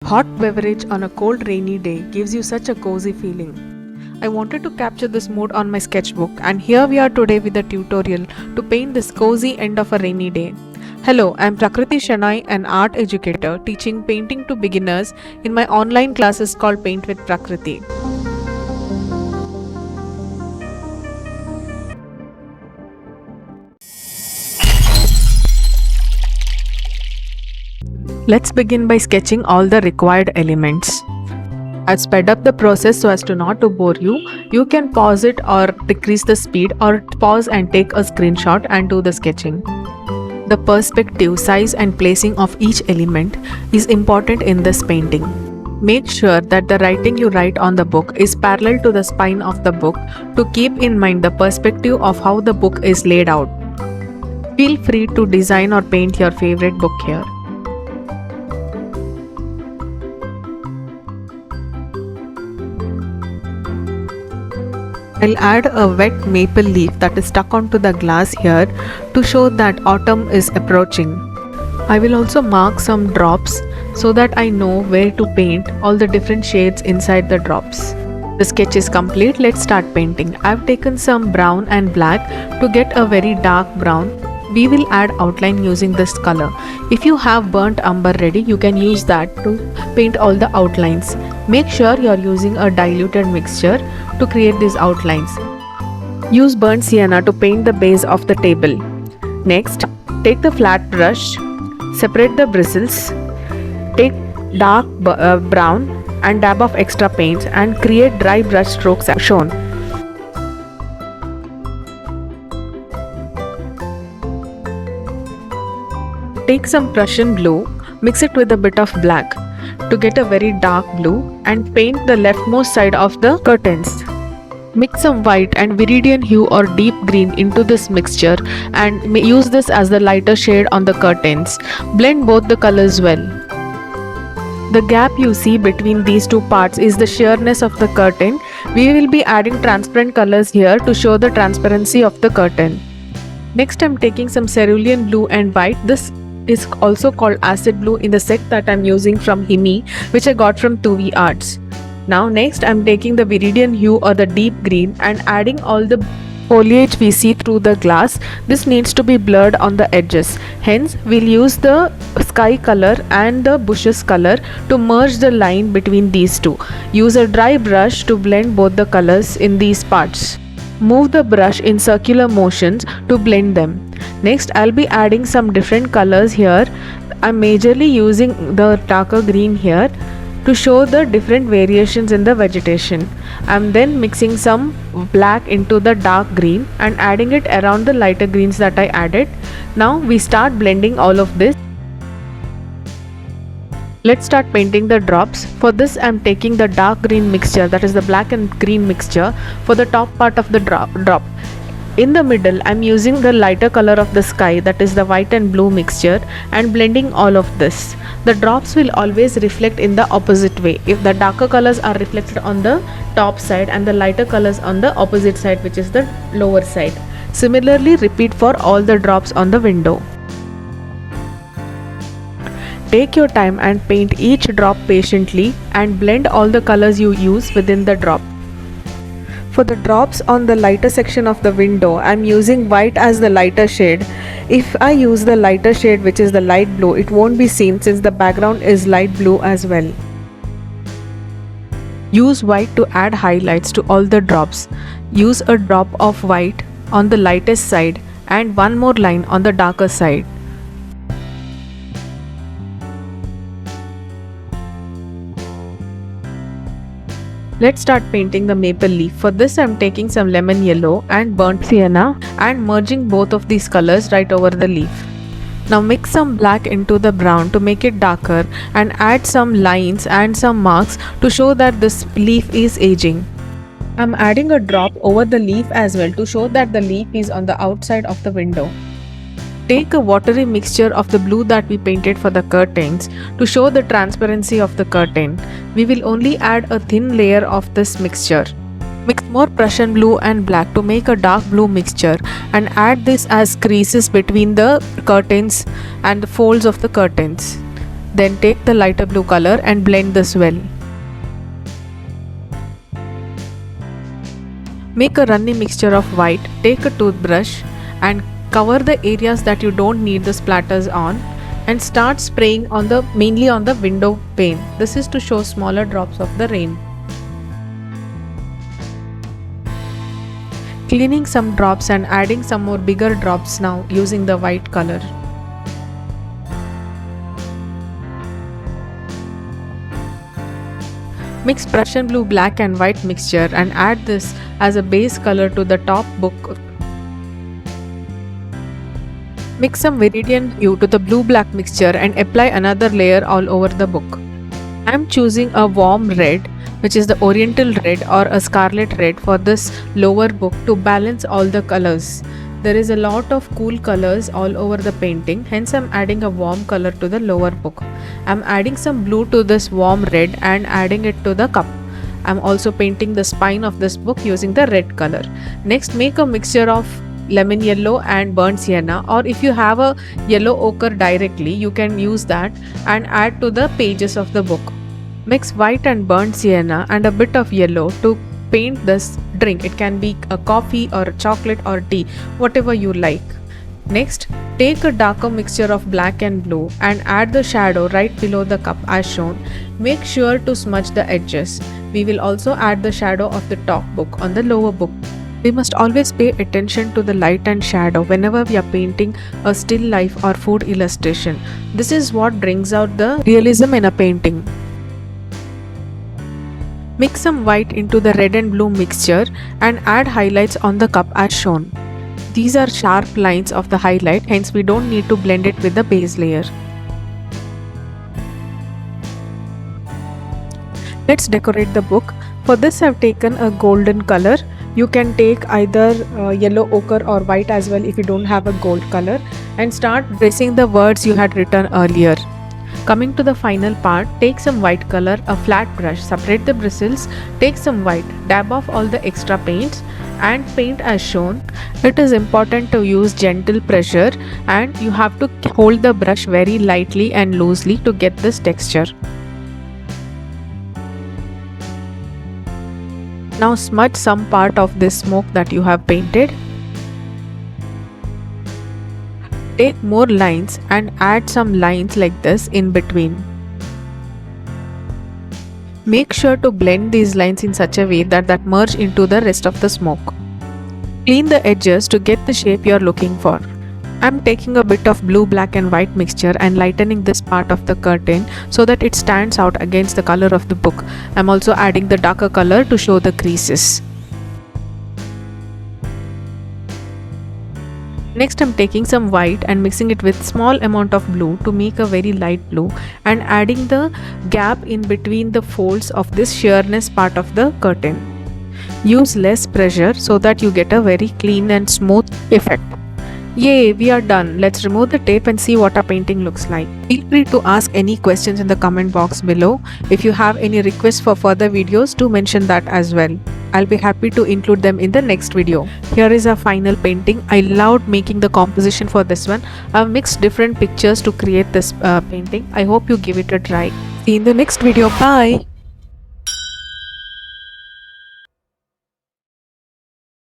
Hot beverage on a cold rainy day gives you such a cozy feeling. I wanted to capture this mood on my sketchbook, and here we are today with a tutorial to paint this cozy end of a rainy day. Hello, I'm Prakriti Shanai, an art educator teaching painting to beginners in my online classes called Paint with Prakriti. Let's begin by sketching all the required elements. I've sped up the process so as to not to bore you. You can pause it or decrease the speed, or pause and take a screenshot and do the sketching. The perspective, size and placing of each element is important in this painting. Make sure that the writing you write on the book is parallel to the spine of the book to keep in mind the perspective of how the book is laid out. Feel free to design or paint your favorite book here. I'll add a wet maple leaf that is stuck onto the glass here to show that autumn is approaching. I will also mark some drops so that I know where to paint all the different shades inside the drops. The sketch is complete. Let's start painting. I've taken some brown and black to get a very dark brown. We will add outline using this color. If you have burnt umber ready, you can use that to paint all the outlines. Make sure you are using a diluted mixture to create these outlines. Use burnt sienna to paint the base of the table. Next, take the flat brush, separate the bristles, take dark brown and dab of extra paints and create dry brush strokes as shown. Take some Prussian blue, mix it with a bit of black to get a very dark blue and paint the leftmost side of the curtains. Mix some white and viridian hue or deep green into this mixture and use this as the lighter shade on the curtains. Blend both the colors well. The gap you see between these two parts is the sheerness of the curtain. We will be adding transparent colors here to show the transparency of the curtain. Next, I'm taking some cerulean blue and white. This is also called acid blue in the set that I'm using from Himi, which I got from Thoovi Arts. Now next I'm taking the viridian hue or the deep green and adding all the foliage we see through the glass. This needs to be blurred on the edges. Hence we'll use the sky color and the bushes color to merge the line between these two. Use a dry brush to blend both the colors in these parts. Move the brush in circular motions to blend them. Next, I'll be adding some different colors here. I'm majorly using the darker green here to show the different variations in the vegetation. I'm then mixing some black into the dark green and adding it around the lighter greens that I added. Now we start blending all of this. Let's start painting the drops. For this I'm taking the dark green mixture, that is the black and green mixture, for the top part of the drop. In the middle I'm using the lighter color of the sky, that is the white and blue mixture, and blending all of this. The drops will always reflect in the opposite way. If the darker colors are reflected on the top side and the lighter colors on the opposite side, which is the lower side. Similarly repeat for all the drops on the window. Take your time and paint each drop patiently and blend all the colors you use within the drop. For the drops on the lighter section of the window, I am using white as the lighter shade. If I use the lighter shade, which is the light blue, it won't be seen since the background is light blue as well. Use white to add highlights to all the drops. Use a drop of white on the lightest side and one more line on the darker side. Let's start painting the maple leaf. For this I'm taking some lemon yellow and burnt sienna and merging both of these colors right over the leaf. Now mix some black into the brown to make it darker and add some lines and some marks to show that this leaf is aging. I'm adding a drop over the leaf as well to show that the leaf is on the outside of the window. Take a watery mixture of the blue that we painted for the curtains to show the transparency of the curtain. We will only add a thin layer of this mixture. Mix more Prussian blue and black to make a dark blue mixture and add this as creases between the curtains and the folds of the curtains. Then take the lighter blue color and blend this well. Make a runny mixture of white. Take a toothbrush and cover the areas that you don't need the splatters on and start spraying mainly on the window pane. This is to show smaller drops of the rain. Cleaning some drops and adding some more bigger drops now using the white color. Mix Prussian blue, black and white mixture and add this as a base color to the top book. Mix some viridian hue to the blue-black mixture and apply another layer all over the book. I am choosing a warm red, which is the oriental red or a scarlet red for this lower book to balance all the colors. There is a lot of cool colors all over the painting, hence I am adding a warm color to the lower book. I am adding some blue to this warm red and adding it to the cup. I am also painting the spine of this book using the red color. Next, make a mixture of lemon yellow and burnt sienna, or if you have a yellow ochre directly, you can use that and add to the pages of the book. Mix white and burnt sienna and a bit of yellow to paint this drink. It can be a coffee or a chocolate or tea, whatever you like. Next, take a darker mixture of black and blue and add the shadow right below the cup as shown. Make sure to smudge the edges. We will also add the shadow of the top book on the lower book. We must always pay attention to the light and shadow whenever we are painting a still life or food illustration. This is what brings out the realism in a painting. Mix some white into the red and blue mixture and add highlights on the cup as shown. These are sharp lines of the highlight, hence we don't need to blend it with the base layer. Let's decorate the book. For this I have taken a golden color. You can take either yellow ochre or white as well if you don't have a gold color, and start tracing the words you had written earlier. Coming to the final part, take some white color, a flat brush, separate the bristles, take some white, dab off all the extra paints and paint as shown. It is important to use gentle pressure and you have to hold the brush very lightly and loosely to get this texture. Now smudge some part of this smoke that you have painted. Take more lines and add some lines like this in between. Make sure to blend these lines in such a way that merge into the rest of the smoke. Clean the edges to get the shape you are looking for. I am taking a bit of blue, black and white mixture and lightening this part of the curtain so that it stands out against the color of the book. I am also adding the darker color to show the creases. Next, I am taking some white and mixing it with small amount of blue to make a very light blue and adding the gap in between the folds of this sheerness part of the curtain. Use less pressure so that you get a very clean and smooth effect. Yay, we are done. Let's remove the tape and see what our painting looks like. Feel free to ask any questions in the comment box below. If you have any requests for further videos, do mention that as well. I'll be happy to include them in the next video. Here is our final painting. I loved making the composition for this one. I've mixed different pictures to create this painting. I hope you give it a try. See you in the next video. Bye.